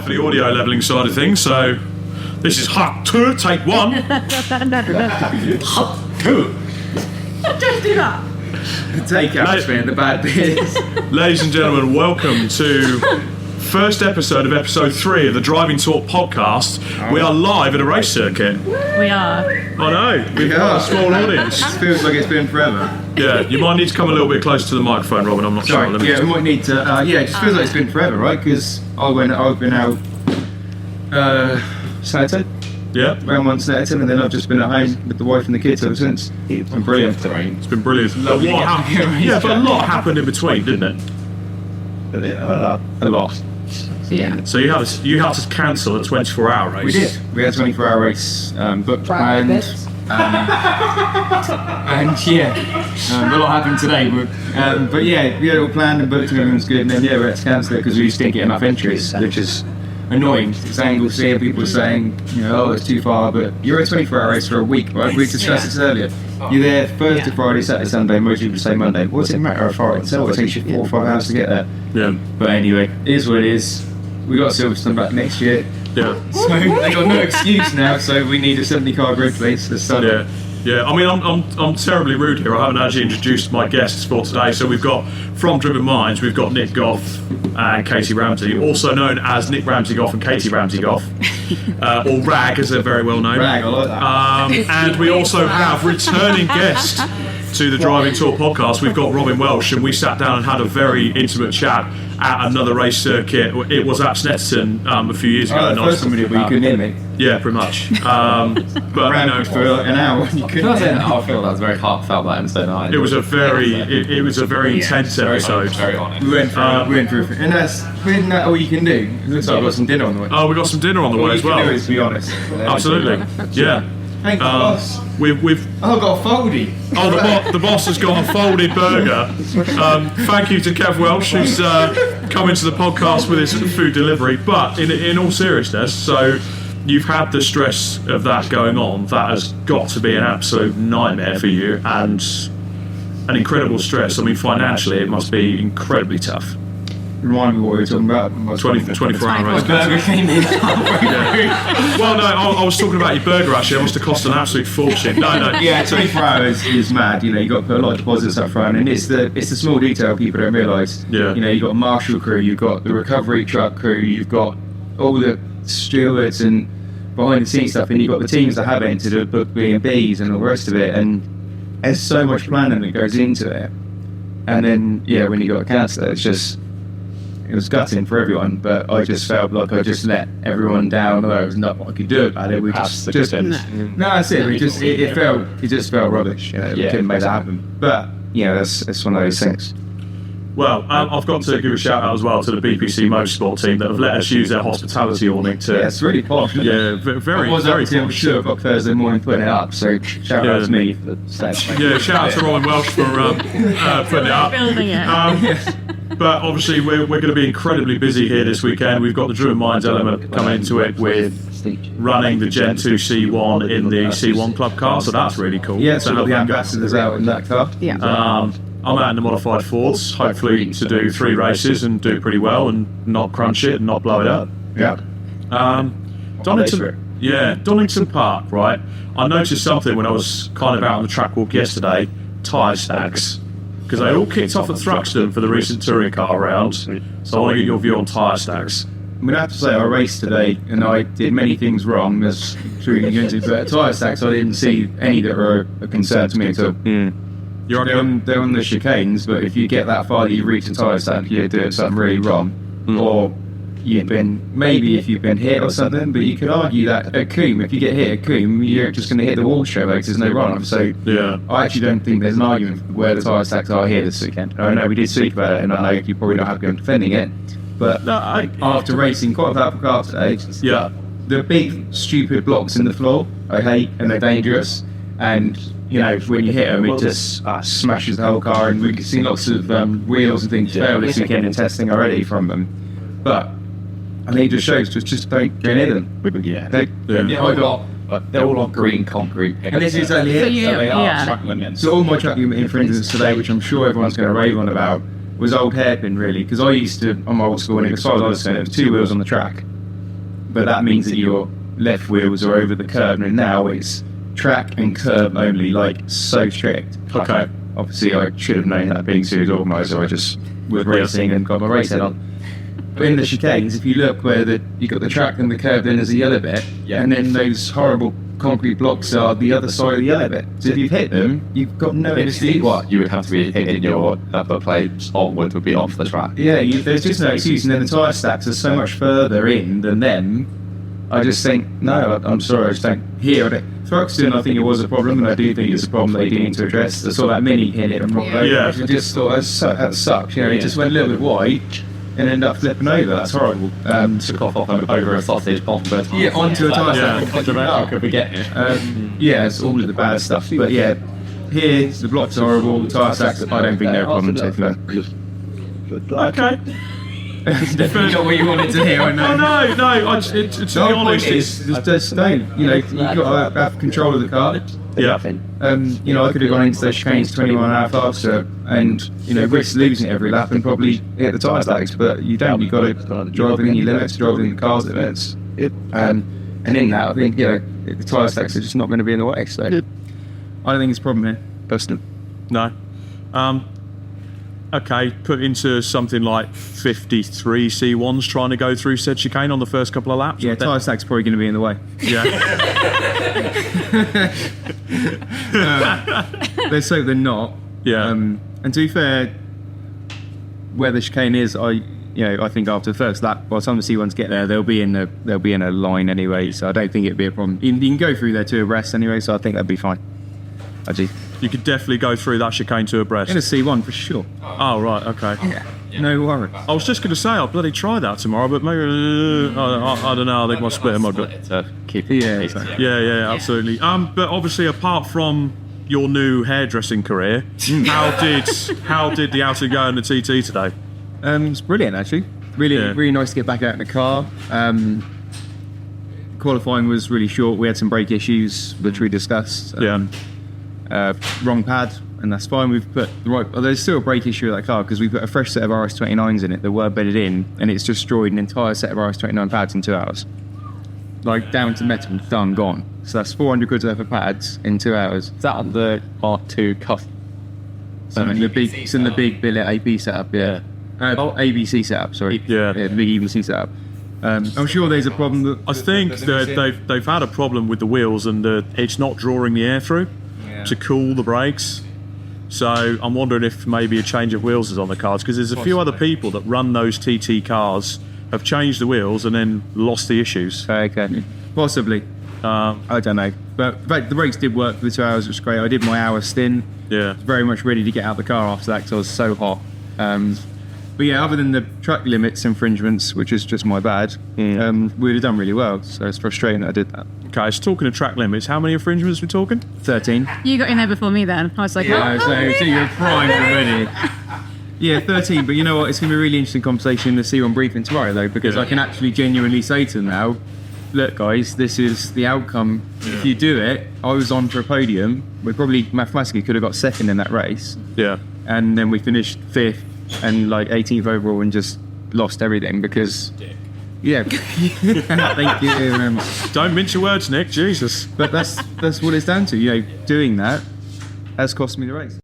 out for the audio levelling side of things, so this is Hut 2, take 1. Hut 2. Just do that. Take out man, the bad bits. Ladies and gentlemen, welcome to first episode of episode 3 of the Driving Talk podcast. We are live at a race circuit. We are. I know, we've got a small audience. It feels like it's been forever. Yeah, you might need to come a little bit closer to the microphone, Robin. I'm not sure. Sorry, yeah, we might need to. It just feels like it's been forever, right? Because I've been out Saturday. Yeah, Around one Saturday, and then I've just been at home with the wife and the kids ever since. It's been brilliant. it's been brilliant. But a lot happened in between, didn't it? A lot. Yeah. So you had to cancel a 24-hour race. We did. We had a 24-hour race booked, planned, and yeah, a lot happened today. But yeah, we had it all planned and booked, and everyone's good. And then we had to cancel it because we just didn't get enough entries, which is annoying. It's angle seeing people saying, oh, it's too far, but you're a 24-hour race for a week, right? We discussed this earlier. You're there Thursday, Friday, Saturday, Sunday. Most people say Monday. What's it matter of Friday? So it takes you 4 or 5 hours to get there. Yeah. But anyway, it is what it is. We got Silverstone back next year. Yeah. So they got no excuse now. So we need a 70-car grid place this Sunday. Yeah. I mean, I'm terribly rude here. I haven't actually introduced my guests for today. So we've got from Driven Minds, we've got Nick Gough and Katie Ramsey, also known as Nick Ramsey-Gough and Katie Ramsey-Gough, or RAG as they're very well known. RAG, I like that. And we also have returning guest to the Driving Talk podcast. We've got Robin Welsh, and we sat down and had a very intimate chat at another race circuit. It was at Snetterton a few years ago. The first time we did, but you couldn't hear me. Yeah, pretty much. But Ran for like an hour. You couldn't. I feel that was very heartfelt that episode. It was a very intense episode. Very honest. We went through it. And isn't that all you can do? It looks like we've got some dinner on the way. Oh, we got some dinner on the way as well. All you can do is be honest. Absolutely. Yeah. Thank you, boss. We've I've got a foldie. Oh, the boss has got a folded burger. Thank you to Kev Welsh, who's come into the podcast with his food delivery. But in all seriousness, so you've had the stress of that going on. That has got to be an absolute nightmare for you, and an incredible stress. I mean, financially, it must be incredibly tough. Remind me what we were talking about. 24-hour race. Burger came in. Well, no, I was talking about your burger actually. It must have cost an absolute fortune. No. Yeah, 24 hours is mad. You got to put a lot of deposits up front, and it's the small detail people don't realise. Yeah. You've got a marshal crew, you've got the recovery truck crew, you've got all the stewards and behind the scenes stuff, and you've got the teams that have entered to book B&Bs and all the rest of it, and there's so much planning that goes into it. And then, when you got to cancel it, it was gutting for everyone, but I just felt like I just let everyone down. There was nothing I could do about it. We just no, that's it. It just felt rubbish. We couldn't make that happen. But it's one of those things. Well, I've got to give a shout out as well to the BPC Motorsport team that have let us use their hospitality awning to. Yeah, it's really posh. Yeah, very. I was very up till 2 o'clock Thursday morning putting it up. So shout out to me for that. Yeah, shout out to Robin Welsh for putting it up. Building it. But obviously we're going to be incredibly busy here this weekend. We've got the Driven Minds element coming into it with running the Gen 2 C1 in the C1 Club car, so that's really cool. Yeah, so the ambassadors out in that car. Yeah. I'm out in the modified Fords, hopefully to do 3 races and do pretty well and not crunch it and not blow it up. Yeah. Donington Park, right? I noticed something when I was kind of out on the track walk yesterday, tyre stacks. Because they all kicked off at Thruxton for the recent touring car round, so I want to get your view on tyre stacks. I'm going to have to say I raced today and I did many things wrong, as sure you can get into, but tyre stacks I didn't see any that were a concern to me at all. They're on the chicanes, but if you get that far that you reach a tyre stack, you're doing something really wrong. Or if you've been hit or something, but you could argue that at Coombe, if you get hit at Coombe, you're just going to hit the wall straight away because there's no run-off. So I actually don't think there's an argument for where the tyre stacks are here this weekend. I know we did speak about it, and I know you probably don't have to go defending it, but after racing quite a powerful car today, the big stupid blocks in the floor I hate, and they're dangerous, and when you hit them it just smashes the whole car, and we can see lots of wheels and things fail this weekend in testing already from them. But I think it just shows just don't get near them. They're all on green concrete. And this is only it. So they are track limits. So all my track limit infringements today, which I'm sure everyone's going to rave on about, was old hairpin really, because I'm old school, and as far as I was saying, it was 2 wheels on the track. but that means that your left wheels are over the curb, and now it's track and curb only, like so strict. Okay. Obviously, I should have known that being series organiser. I just was racing and got my race head on. But in the chicanes, if you look where you got the track and the curb, then there's a yellow bit, and then those horrible concrete blocks are the other side of the yellow bit. So if you've hit them, you've got no excuse. What you would have to be hitting your upper plates onward would be off the track. Yeah, there's just no excuse. And then the tyre stacks are so much further in than them. I just think, no, I'm sorry, I just don't hear it. Thruxton, I think it was a problem, and I do think it's a problem they do need to address. I saw that mini hit it and rocked over. Yeah. I just thought, that sucks. You know, it just went a little bit wide and ended up flipping over. That's horrible. Took off over a sausage onto onto a tyre stack. How could we get here? Yeah, it's all of the bad stuff. But yeah, here, the blocks are horrible, the tyre stacks, I don't think they're a problem. Okay. Not what you wanted to hear, I know. No. To be honest, Just don't. You know, you've got to have control of the car. yeah. You know, I could have gone into those chicanes 21 and a half faster and, you know, risk losing every lap and probably hit the tyre stacks, but you don't. You've got to drive within your limits, drive within the car's limits. And in that, I think, you know, the tyre stacks are just not going to be in the way. So I don't think it's a problem here, personally. No. Okay, put into something like 53 C1s trying to go through said chicane on the first couple of laps. Yeah, tyre stack's probably going to be in the way. Yeah. Let's hope they're not. Yeah. And to be fair, where the chicane is, I think after the first lap, by the time the C1s get there, they'll be in a line anyway. So I don't think it'd be a problem. You can go through there two abreast anyway, so I think that'd be fine. Actually, You could definitely go through that chicane to abreast. in a C1 for sure. Oh, right, okay. Yeah. No worry. I was just going to say I'll bloody try that tomorrow, but maybe I don't know. I think I might split them up. To keep it. Yeah, exactly. Yeah, absolutely. But obviously, apart from your new hairdressing career, how did the outing go in the TT today? It's brilliant actually. Really nice to get back out in the car. Qualifying was really short. We had some brake issues, which we discussed. Wrong pad, and that's fine. We've put the right. There's still a brake issue with that car because we've put a fresh set of RS29s in it that were bedded in, and it's destroyed an entire set of RS29 pads in 2 hours. Like down to metal, done, gone. So that's 400 quid worth of pads in 2 hours. Is that on the R2 cuff? It's in the big billet AP setup, yeah. ABC setup, sorry. Yeah. The big EBC setup. I'm sure there's a problem that I think that they've had a problem with the wheels and it's not drawing the air through to cool the brakes. So I'm wondering if maybe a change of wheels is on the cards, because there's a few other people that run those TT cars, have changed the wheels and then lost the issues. Okay. Possibly. I don't know. But in fact, the brakes did work for the 2 hours, which was great. I did my hour stint. Yeah. Very much ready to get out of the car after that because I was so hot. But yeah, other than the track limits infringements, which is just my bad, we'd have done really well. So it's frustrating that I did that. Okay, so talking of track limits, how many infringements are we talking? 13. You got in there before me then. I was like, Yeah, so you're primed already. Yeah, 13, but you know what? It's going to be a really interesting conversation in the C1 briefing tomorrow, though, because I can actually genuinely say to them now, look, guys, this is the outcome. Yeah. If you do it, I was on for a podium. We probably mathematically could have got second in that race. Yeah. And then we finished 5th and like 18th overall and just lost everything because... Yeah. Thank you very much. Don't mince your words, Nick. Jesus. But that's what it's down to. You know, doing that has cost me the race.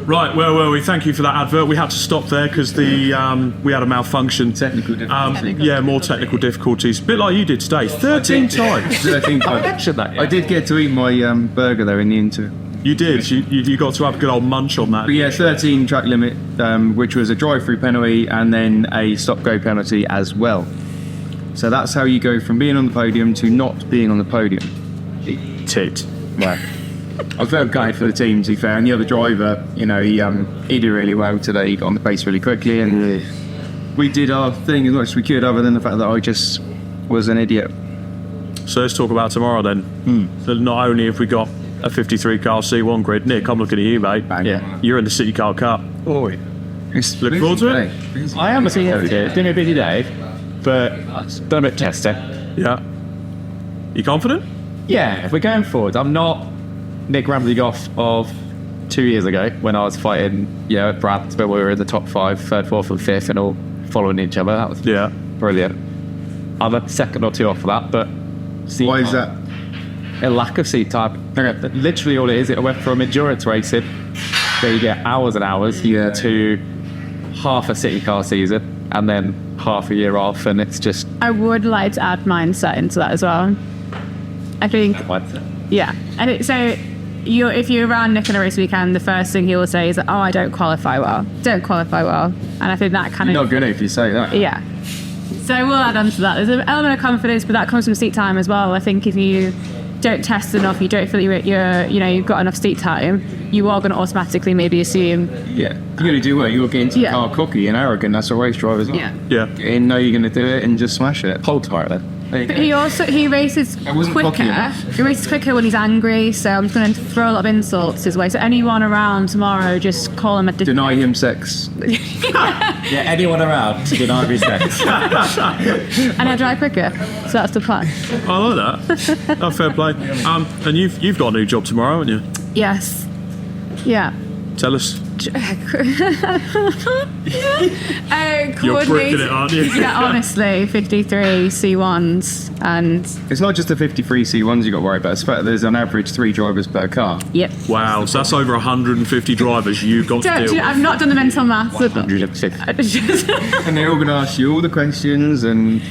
Right, where were we? Thank you for that advert. We had to stop there because we had a malfunction. Technical difficulties. Yeah, more technical difficulties. A bit like you did today. 13 times. 13 times. I mentioned that. Yeah. I did get to eat my burger though in the interim. You did. You got to have a good old munch on that. But yeah, 13 track limit, which was a drive-through penalty and then a stop-go penalty as well. So that's how you go from being on the podium to not being on the podium. Tit. Right. I felt gutted for the team, to be fair, and the other driver, you know, he did really well today. He got on the pace really quickly, and we did our thing as much as we could, other than the fact that I just was an idiot. So let's talk about tomorrow then. So not only have we got a 53 car C1 grid, Nick, I'm looking at you, mate. Bang. Yeah. You're in the City Car Cup. Oh, Look forward to it? I am looking forward to it. It's been a busy day, but done a bit testing. Yeah. You confident? Yeah, if we're going forward, I'm not Nick Ramsey-Gough of 2 years ago when I was fighting, at Brad, where we were in the top 5, 3rd, 4th, and 5th, and all following each other. That was brilliant. I'm a second or two off of that, but Why is that? a lack of seat time. Literally all it is, it went from endurance racing, where you get hours and hours, to half a city car season, and then half a year off, and it's just... I would like to add mindset into that as well. I think, yeah. And so if you're around Nick in a race weekend, the first thing he will say is, I don't qualify well. And I think that kind You're of... not good if you say that. Yeah. So we'll add on to that. There's an element of confidence, but that comes from seat time as well. I think if you don't test enough, you don't feel you've got enough seat time, you are going to automatically maybe assume... Yeah. You're going to do well. You'll get into the car cocky and arrogant. That's what race drivers are. Yeah. And know you're going to do it and just smash it. Hold tight then. But he races wasn't cocky quicker. enough. He races quicker when he's angry, so I'm just going to throw a lot of insults his way. So anyone around tomorrow, just call him a... Deny him sex. Yeah, anyone around, deny me sex. And I drive quicker, so that's the plan. I like that. Oh, fair play. And you've got a new job tomorrow, haven't you? Yes. Yeah. Tell us. You're Coordinate. bricking it, aren't you? Yeah, honestly, 53 C1s and... It's not just the 53 C1s you got to worry about. It's the fact that there's on average 3 drivers per car. Yep. Wow, so that's over 150 drivers you've got to deal with. I've not done the mental maths. 150. And they're all going to ask you all the questions and...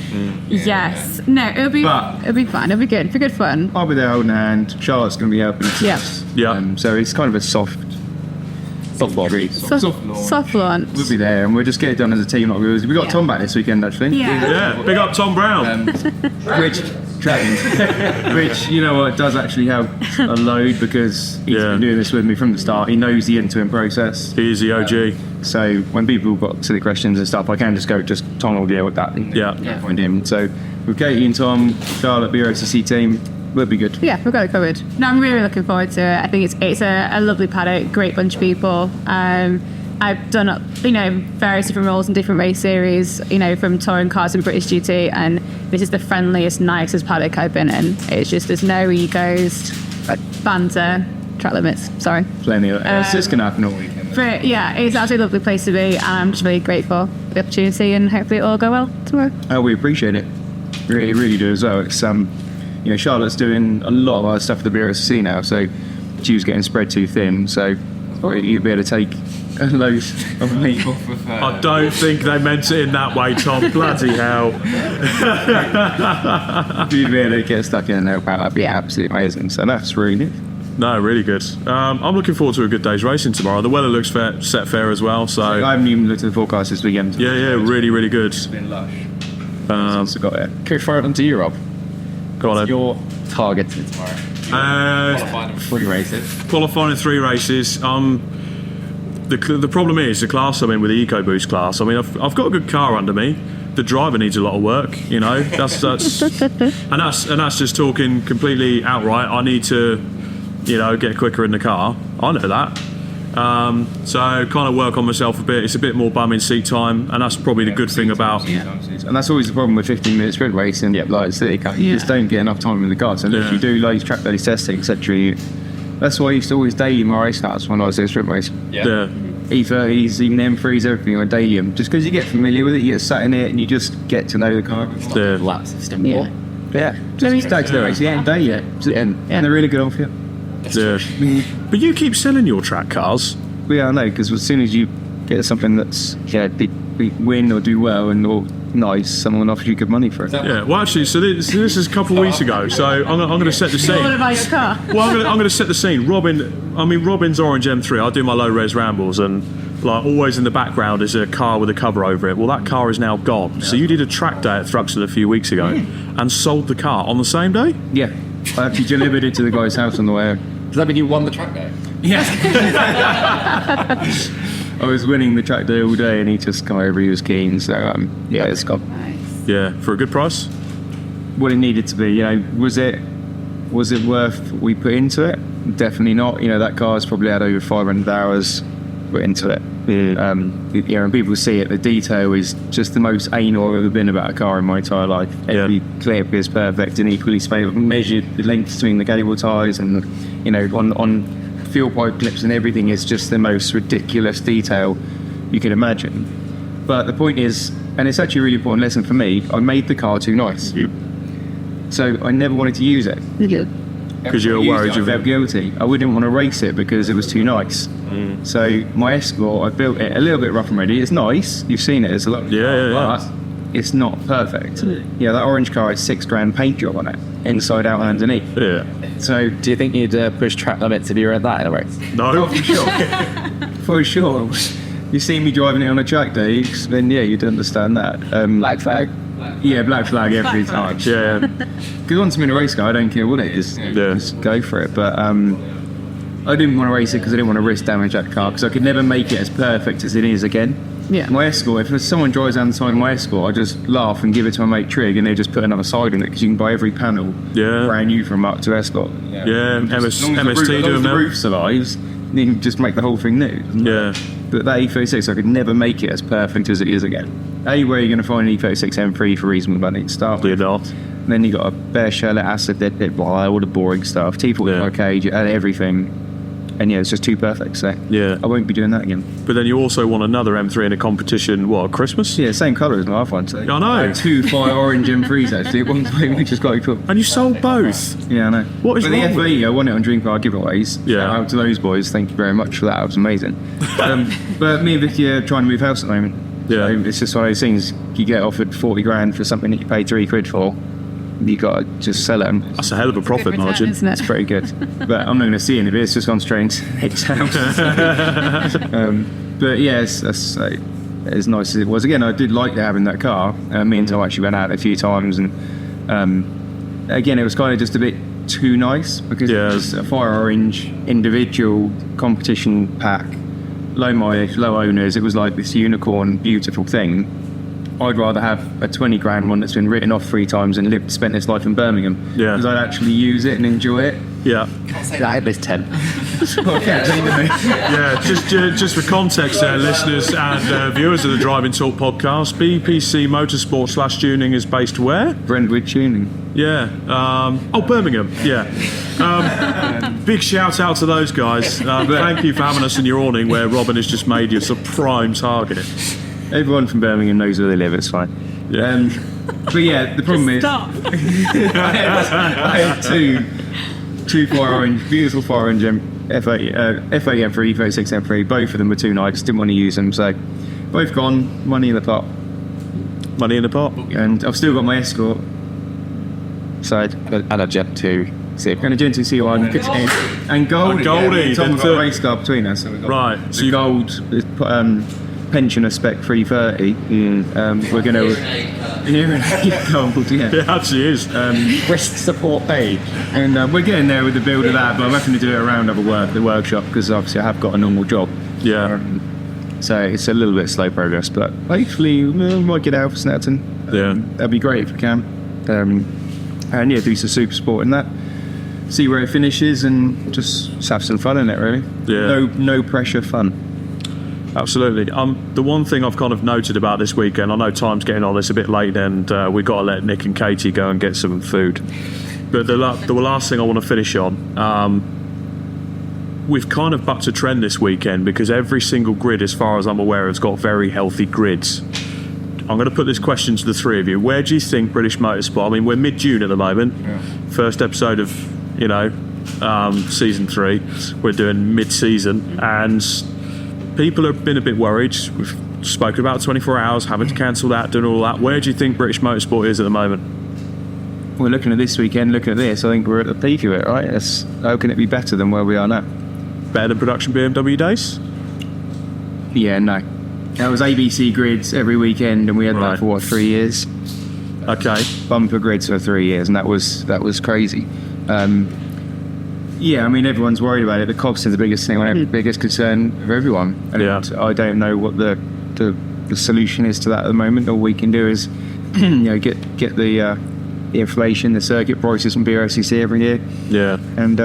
Yes. No, it'll be fine. It'll be good. For good fun. I'll be there holding a hand. Charlotte's going to be helping. Yeah. Yeah. So it's kind of a soft launch. Soft launch. We'll be there and we'll just get it done as a team. Like we got Tom back this weekend, actually. Yeah. Yeah, big up Tom Brown. Which, you know what, does actually help a load because he's been doing this with me from the start. He knows the end-to-end process. He is the OG. So when people have got silly questions and stuff, I can just go, Tom will deal with that. Point him. So with Katie and Tom, Charlotte, BRCC team, we'll be good. Yeah, we've got it covered. No, I'm really looking forward to it. I think it's a lovely paddock, great bunch of people. I've done, various different roles in different race series, from touring cars and British GT, and this is the friendliest, nicest paddock I've been in. It's just, there's no egos, banter, track limits, sorry. Plenty of that. It's just going to happen all weekend. But yeah, it's actually a lovely place to be, and I'm just really grateful for the opportunity, and hopefully it'll all go well tomorrow. Oh, we appreciate it. Really, really do as well. It's Charlotte's doing a lot of our stuff for the BRSC now, so she was getting spread too thin, so you'd be able to take a load of me off of her. I don't think they meant it in that way, Tom. Bloody hell. You'd be able to get stuck in and help out. That'd be absolutely amazing. So that's really good. No, really good. I'm looking forward to a good day's racing tomorrow. The weather looks set fair as well, so... I haven't even looked at the forecast this weekend. Yeah, really, really good. It's been lush. Since I got it. Can we throw it onto you, Rob? Go on, Ed. Your target tomorrow? Qualifying 3 races. Qualifying in 3 races. The problem is the class I'm in with the EcoBoost class. I mean, I've got a good car under me. The driver needs a lot of work. That's and that's just talking completely outright. I need to, get quicker in the car. I know that. So kind of work on myself a bit. It's a bit more bumming seat time, and that's probably the good thing about. And that's always the problem with 15-minute sprint racing. Like city car, you just don't get enough time in the car. So if you do loads track days testing, etc. That's why I used to always daily my race starts when I was doing sprint racing. Yeah. E30s, even M3s, everything I daily them. Just because you get familiar with it, you get sat in it, and you just get to know the car. Yeah. Lap system. Yeah. Just start to the race. Yeah, daily. And they're really good on for you. Yeah. But you keep selling your track cars. Yeah, I know, because as soon as you get something that's win or do well or nice, someone offers you good money for it. Yeah. Well, actually, so this is a couple of weeks ago. So I'm going to set the scene. What about your car? Well, I'm going to set the scene. Robin's orange M3. I do my low res rambles, and always in the background is a car with a cover over it. Well, that car is now gone. So you did a track day at Trackside a few weeks ago and sold the car on the same day. Yeah, I actually delivered it to the guy's house on the way. Does that mean you won the track day? Yeah. I was winning the track day all day, and he just come over. He was keen, so it's got Yeah, for a good price. what it needed to be. Was it worth what we put into it? Definitely not. That car's probably had over 500 hours put into it. And people see it. The detail is just the most anal I've ever been about a car in my entire life. Every clip is perfect and equally spaced. Measured the length between the cable ties, and on fuel pipe clips and everything is just the most ridiculous detail you can imagine. But the point is, and it's actually a really important lesson for me, I made the car too nice. So I never wanted to use it. Because you were worried I felt guilty. I wouldn't want to race it because it was too nice. So my Escort, I built it a little bit rough and ready. It's nice. You've seen it. It's a lot. Yeah. But it's not perfect. Yeah, that orange car has $6,000 paint job on it, inside out and underneath. Yeah. So Do you think you'd push track limits if you were at that in a race? No. for sure. For sure. You see me driving it on a track day, then yeah, you'd understand that. Black flag. Yeah, black flag every time. Yeah. Because once I'm in a race car, I don't care what it is. Yeah. Just go for it. But I didn't want to race it because I didn't want to risk damage that car, because I could never make it as perfect as it is again. Yeah. My Escort, if someone drives down the side of my Escort, I just laugh and give it to my mate Trig, and they just put another side in it, because you can buy every panel brand new from up to Escort. Yeah, As long as MST doing the that. roof survives, then you can just make the whole thing new. Yeah. But that E36, I could never make it as perfect as it is again. Where are you going to find an E36 M3 for reasonable money to start with? You're not. And then you got a bare shell, acid, dead pit wire, all the boring stuff, T45 cage, you add everything. And yeah, it's just too perfect, so Yeah. I won't be doing that again. But then you also want another M3 in a competition, what, Christmas? Yeah, same colour as my other one. So I know. I had 2 fire orange M3s actually. At one point we just got cool. And you sold both. Yeah, I know. What is but wrong the with FE, I won it on Drink Bar giveaways. Yeah. Shout out to those boys. Thank you very much for that. It was amazing. But me and Vicky are trying to move house at the moment. Yeah. So it's just one of those things. You get offered 40 grand for something that you pay £3 for. You got to just sell it. That's a hell of a profit Good return, margin. isn't it? It's pretty good. But I'm not going to see any of it. It's just gone straight into the next house. But yeah, it's as nice as it was. Again, I did like having that car. Me and Tom actually went out a few times, and again, it was kind of just a bit too nice, because it was a fire orange individual competition pack, low mileage, low owners. It was like this unicorn, beautiful thing. I'd rather have a 20 grand one that's been written off 3 times and spent its life in Birmingham. Yeah. Because I'd actually use it and enjoy it. Yeah. I had this 10. Yeah, just for context there, listeners and viewers of the Driving Talk podcast, BPC Motorsport / Tuning is based where? Brentwood Tuning. Yeah. Birmingham. Yeah. Big shout out to those guys. Thank you for having us in your awning, where Robin has just made you a prime target. Everyone from Birmingham knows where they live, it's fine. Yeah. But yeah, the problem is Stop. I had two fire orange, beautiful fire orange FA M3, 36 M3, both of them were too nice, didn't want to use them, so both gone, money in the pot. Money in the pot. And I've still got my Escort. So, And a Gen 2. and a Gen 2 C1, and Goldie. And Goldie, Yeah, Tom the got third. a race car between us. So we got Right, so the you- gold is pensioner spec 330. We're going to gold, yeah. It actually is. Wrist support page. And we're getting there with the build of that, but I'm having to do it around other work, the workshop, because obviously I have got a normal job. Yeah. So it's a little bit slow progress, but hopefully we might get out for Snetterton. Yeah. That'd be great if we can. And yeah, do some super sport in that. See where it finishes and just have some fun in it, really. Yeah. No pressure fun. Absolutely. The one thing I've kind of noted about this weekend, I know time's getting on, it's a bit late, and we've got to let Nick and Katie go and get some food. But the last thing I want to finish on, we've kind of bucked a trend this weekend, because every single grid, as far as I'm aware, has got very healthy grids. I'm going to put this question to the three of you. Where do you think British Motorsport, I mean, we're mid-June at the moment, first episode of, season 3, we're doing mid-season, and people have been a bit worried. We've spoken about 24 hours, having to cancel that, doing all that. Where do you think British Motorsport is at the moment? We're looking at this weekend, looking at this, I think we're at the peak of it, right? How can it be better than where we are now? Better than production BMW days? Yeah, no. That was ABC grids every weekend, and we had Right. that for 3 years. Okay. Bumper grids for 3 years, and that was crazy. Yeah, I mean, everyone's worried about it. The cost is the biggest thing, the biggest concern for everyone. And Yeah. I don't know what the solution is to that at the moment. All we can do is, get the inflation, the circuit prices from BRCC every year, Yeah. and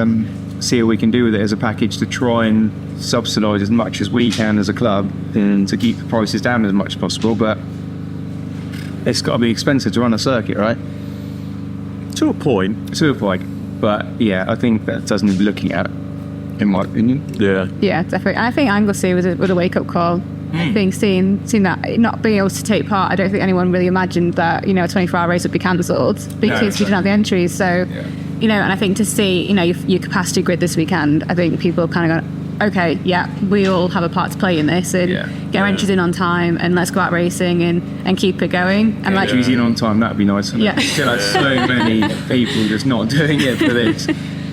see what we can do with it as a package to try and subsidise as much as we can as a club to keep the prices down as much as possible. But it's got to be expensive to run a circuit, right? To a point. To a point. But yeah, I think that doesn't need looking at. in my opinion. Yeah. Yeah, definitely. I think Anglesey was a wake-up call. I think seeing that, not being able to take part, I don't think anyone really imagined that, a 24-hour race would be cancelled because we didn't have the entries. So, and I think to see, your capacity grid this weekend, I think people have kind of gone, okay, yeah, we all have a part to play in this, and get our entries in on time, and let's go out racing and keep it going. And Entries in on time, that'd be nice. Yeah. So many people just not doing it for this.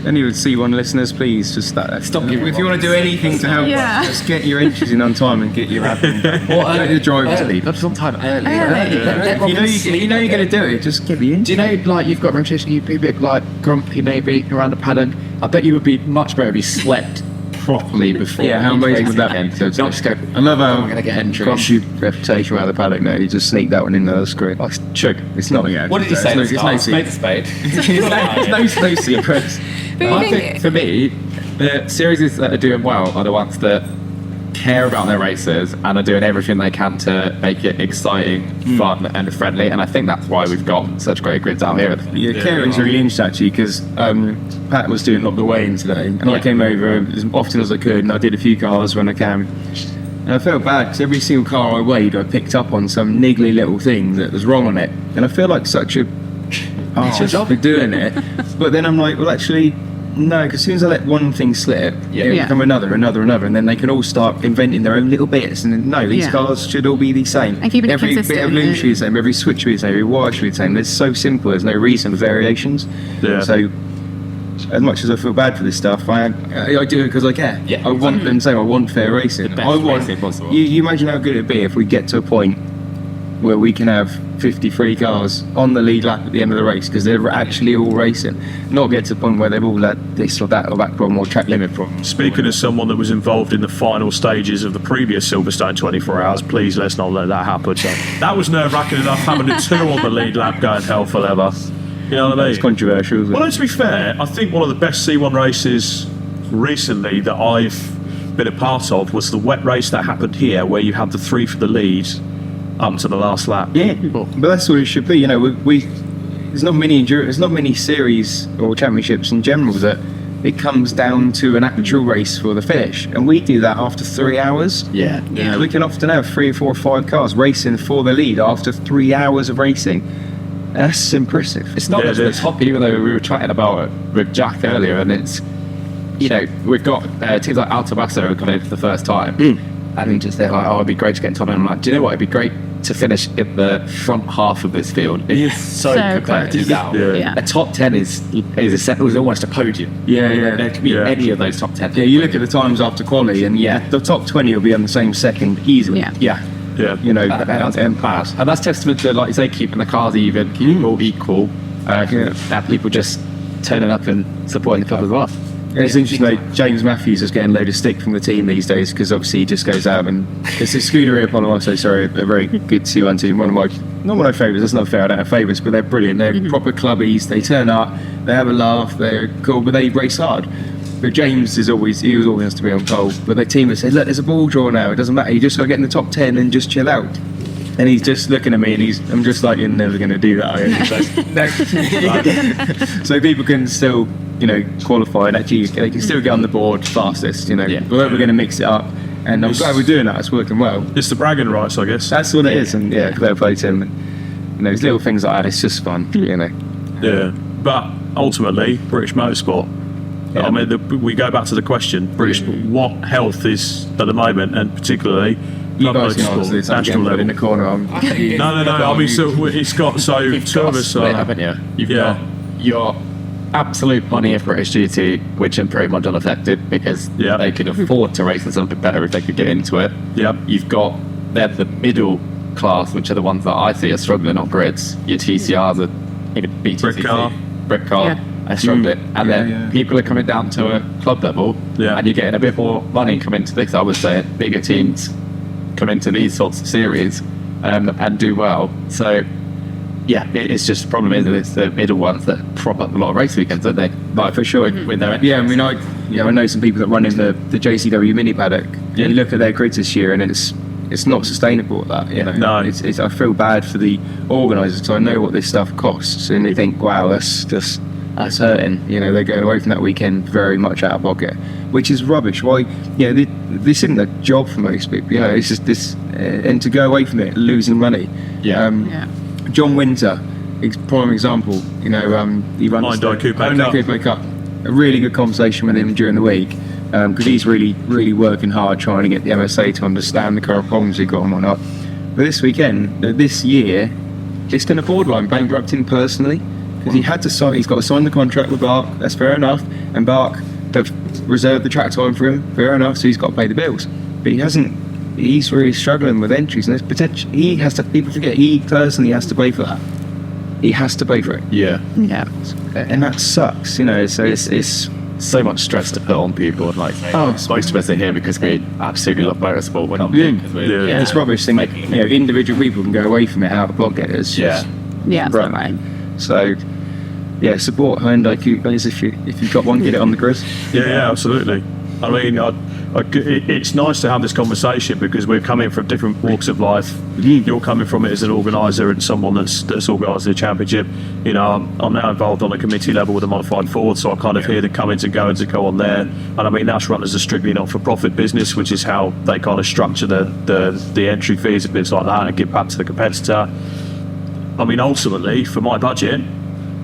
Any of the C1 listeners, please just stop. If you want to do anything to help, just get your entries in on time and get your admin done. Get your driver's leave. That's some time early. You know you're going to do it. Just get the entry. Do you know, you've got rotation, you'd be a bit grumpy maybe around the paddock. I bet you would be much better if you slept properly before. Yeah, how amazing would that be? Not just go, I love how I'm going to get entries. cross your reputation around the paddock now. You just sneak that one in the screen. It's not. What did you say? It's no secret. Spade. It's no secrets. I think for me, the series that are doing well are the ones that care about their races and are doing everything they can to make it exciting, fun and friendly, and I think that's why we've got such great grids out here. Yeah, caring's really interesting actually, because Pat was doing a lot of the weighing today, and I came over as often as I could, and I did a few cars when I can. And I felt bad because every single car I weighed, I picked up on some niggly little thing that was wrong on it, and I feel like such a arse for doing it. But then I'm like, well, actually, no, because as soon as I let one thing slip, it'll become another, and then they can all start inventing their own little bits. And then, no, these cars should all be the same. And keeping it every consistent. bit of loom should be the same, every switch should be the same, every wire should be the same. It's so simple. There's no reason for variations. Yeah. So, as much as I feel bad for this stuff, I do it because I care. Yeah, I want them to say I want fair racing. The best I want. racing possible. You imagine how good it'd be if we get to a point where we can have 53 cars on the lead lap at the end of the race because they're actually all racing, not get to the point where they've all had this or that problem or track limit problem. Speaking as someone that was involved in the final stages of the previous Silverstone 24 hours, please let's not let that happen. So that was nerve-wracking enough having the two on the lead lap going hell for leather. You know what I mean? It's controversial, isn't it? Well, to be fair, I think one of the best C1 races recently that I've been a part of was the wet race that happened here, where you had the three for the lead up to the last lap. Yeah, but that's what it should be. There's not many series or championships in general that it comes down to an actual race for the finish, and we do that after 3 hours. Yeah. We can often have 3 or 4 or 5 cars racing for the lead after 3 hours of racing. That's impressive. It's not just the top, even though we were chatting about it with Jack earlier, and it's, we've got teams like Altabasso coming in for the first time, and they're like, it'd be great to get in top, and I'm like, do you know what, it'd be great to finish in the front half of this field. It is so competitive now. A top 10 is almost a podium. There could be any of those top 10. Yeah, you look at the times after quali, and the top 20 will be on the same second easily. And that's testament to, like you say, keeping the cars even, keeping all equal, that people just turning up and supporting the club as well. It's interesting, like, James Matthews is getting a load of stick from the team these days because obviously he just goes out and it's a Scuderia a very good C1 team. One of my favourites. That's not fair. I don't have favourites, but they're brilliant. They're proper clubbies. They turn up, they have a laugh, they're cool, but they race hard. But James always has to be on pole. But the team has said, look, there's a ball draw now. It doesn't matter. You just got to get in the top 10 and just chill out. And he's just looking at me, and I'm just like, you're never going to do that, are you? So people can still, qualify, and actually they can still get on the board fastest. We're going to mix it up, and I'm glad we're doing that. It's working well. It's the bragging rights, I guess. That's what it is, and fair play to him. And those little things like that, it's just fun, Yeah, but ultimately, British motorsport. Yeah. I mean, we go back to the question: British, what health is at the moment, and particularly. You guys can answer this. I'm getting in the corner. No. I mean, so it's got two of us. Haven't you? You've got your absolute money of British GT, which are pretty much unaffected because they could afford to race in something better if they could get into it. You've got the middle class, which are the ones that I see are struggling on grids. Your TCRs are even BTCC, Brick car. Are struggling, and then people are coming down to a club level, and you're getting a bit more money coming into this. I would say bigger teams come into these sorts of series and do well. So it's just the problem is that it's the middle ones that prop up a lot of race weekends, don't they? Like for sure with their I know some people that run in the JCW mini paddock. You look at their grids this year, and it's not sustainable at that. No, I feel bad for the organisers because I know what this stuff costs, and they think, wow, that's just that's hurting. You know, they're going away from that weekend very much out of pocket, which is rubbish. Why? Yeah, this isn't a job for most people. You know, it's just this, and to go away from it losing money. John Winter, prime example. You know, he runs the Coupe Cup. A really good conversation with him during the week, because he's really working hard trying to get the MSA to understand the current problems we've got and whatnot. But this weekend, this year, it's going to borderline bankrupt him personally, because he's got to sign the contract with Bark. That's fair enough, and Bark have reserved the track time for him. Fair enough, so he's got to pay the bills. But he hasn't. He's really struggling with entries, and there's potential. He has to. People forget he personally has to pay for that. He has to pay for it. Yeah. And that sucks, you know. So it's So much stress to put on people, and like, most of us are here because we absolutely love motorsport. We're not it's rubbish. Thing, like, you know, individual people can go away from it out of pocket. It's just right. So support Hyundai Coupes if you've got one, get it on the grid. Yeah, absolutely. I mean, it's nice to have this conversation because we're coming from different walks of life. You're coming from it as an organiser and someone that's organised the championship. You know, I'm now involved on a committee level with a modified Ford, so I kind of hear the comings and goings that go on there. And I mean, Nash Runners are strictly not-for-profit business, which is how they kind of structure the entry fees and bits like that and give back to the competitor. I mean, ultimately, for my budget,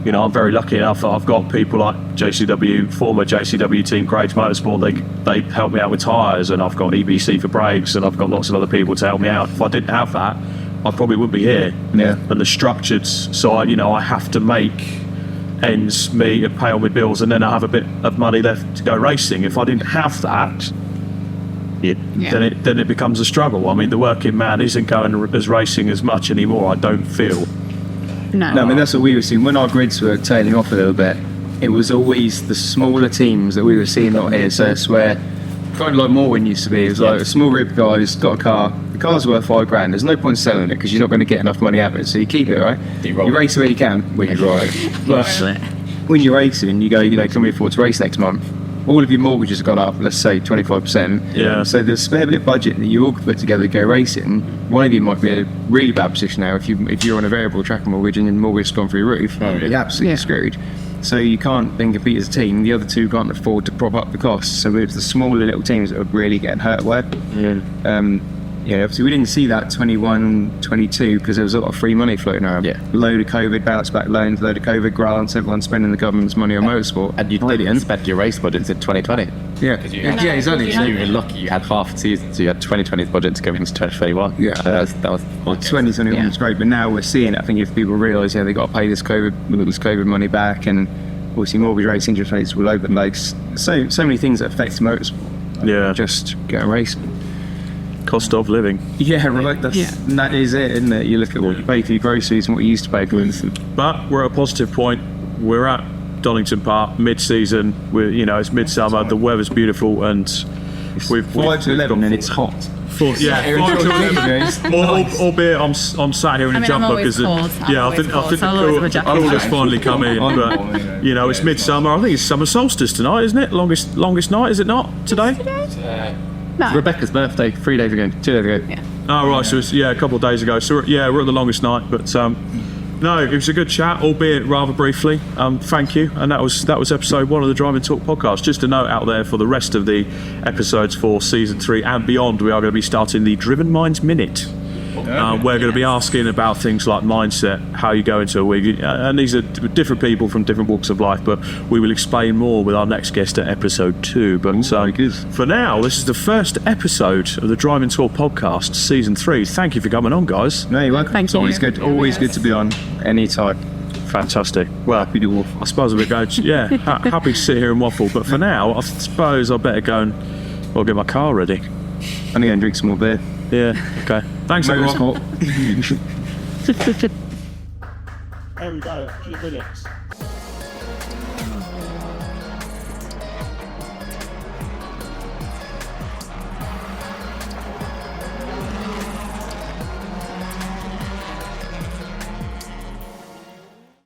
you know, I'm very lucky enough that I've got people like former JCW team Craig's Motorsport. They help me out with tyres, and I've got EBC for brakes, and I've got lots of other people to help me out. If I didn't have that, I probably wouldn't be here. Yeah. And the structured side, you know, I have to make ends meet and pay all my bills, and then I have a bit of money left to go racing. If I didn't have that, then it becomes a struggle. I mean, the working man isn't going as racing as much anymore, I don't feel. No, I mean, that's what we were seeing when our grids were tailing off a little bit. It was always the smaller teams that we were seeing not here. So it's where kind of like Morwen used to be. It was like a small group of guys got a car. The car's worth $5,000. There's no point selling it because you're not going to get enough money out of it. So you keep it, right? You race where you can when you drive. But when you're racing, you go, you know, can we afford to race next month? All of your mortgages have gone up, let's say 25%. Yeah. So the spare bit of budget that you all could put together to go racing, one of you might be in a really bad position now. If you're on a variable track mortgage and your mortgage has gone through your roof, you're absolutely screwed. So you can't then compete as a team. The other two can't afford to prop up the costs. So it's the smaller little teams that are really getting hurt away. Obviously we didn't see that 21, 22 because there was a lot of free money floating around. Load of COVID bounce back loans, load of COVID grants, everyone spending the government's money on motorsport. And you didn't spend your race budgets in 2020. Exactly. So you were lucky you had half the season, so you had 2020's budget to go into 2021. That was 2021 was great, but now we're seeing it. I think if people realise they got to pay this COVID money back, and obviously mortgage rates, interest rates will open, like so many things that affect motorsport. Just get a race. Cost of living. That is it, isn't it? You look at what you pay for your groceries and what you used to pay for instance. But we're at a positive point. We're at Donington Park mid-season. It's midsummer. The weather's beautiful, and we've 5 to 11 and it's hot. 5 to 11. Albeit I'm sat here in a jumper because I think the cool has finally come in. But it's midsummer. I think it's summer solstice tonight, isn't it? Longest night, is it not today? No. Rebecca's birthday 3 days ago, 2 days ago. Oh right, so it's a couple of days ago. So we're at the longest night, but no, it was a good chat, albeit rather briefly. Thank you, and that was episode 1 of the Driving Talk podcast. Just a note out there for the rest of the episodes for season 3 and beyond. We are going to be starting the Driven Minds Minute. We're going to be asking about things like mindset, how you go into a week, and these are different people from different walks of life, but we will explain more with our next guest at episode 2. But for now, this is the first episode of the Driving Talk podcast, season 3. Thank you for coming on, guys. No, you're welcome. Thank you. Always good to be on anytime. Fantastic. Well, happy to waffle. I suppose we're going to, happy to sit here and waffle, but for now, I suppose I better go and get my car ready. I'm going to go and drink some more beer. Yeah, okay. Thanks, everyone. There we go, a few minutes.